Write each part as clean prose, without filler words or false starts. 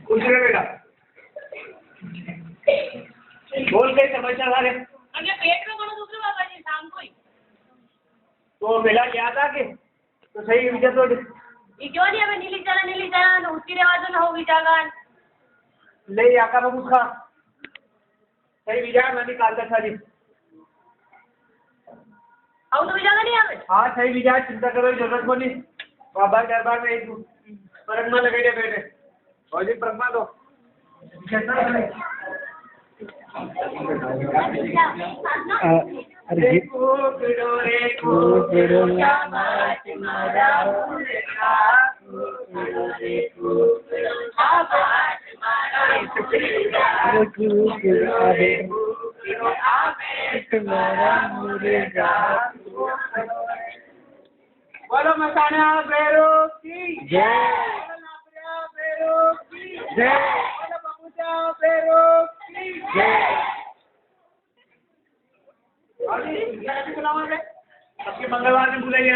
कुछ रे बेटा बोल कई समस्या था रे अगे पेट में घणो दुख बाबा जी शाम को ही तो बेटा क्या था कि तो सही विचार तो ये क्यों नहीं हमें नीली चला उसकी रेवाज ना होगी जागन ले आका बाबू खा सही विचार नहीं कालता था जी अब तो जागा नहीं हमें हाँ सही विचार चिंता करो जरूरत बोली बाबा दरबार में एक परगमा लगे थे बेटे और जी परगमा दो अरे बोलो मसाना भैरो की जय भैरो की जय बोलो बबूचा भैरो की जय सबके मंगलवार में बुलाइए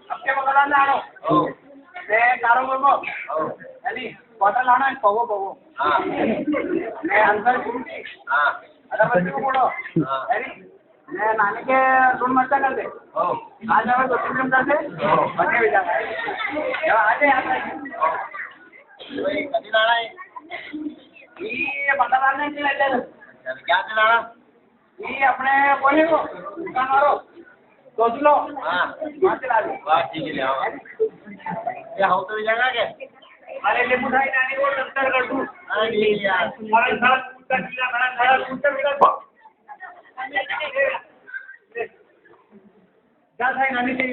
आपके मंगलवार में आनो तारो बोलो यानी बॉटल आना है पवो पवो मैं अंकल अरे बच्चे को बोलो मैं नानी के रूम मचा कर दे आज हमें 2-3 दिन कर दे बच्चे भी जाना आज कभी लाना है ये बता लाने के लिए क्या चलाना ये अपने बोले को दुकान वालों सोच लो वहाँ चला दो ठीक है ले आओ ये हाउ तो जाएगा क्या अरे ले मुठाई नानी वो दफ्तर कर दूँ नहीं यार अरे सारा कुत्ता कीड़ा बड़ा सारा कुत्ता कीड़ा क्या था नानी से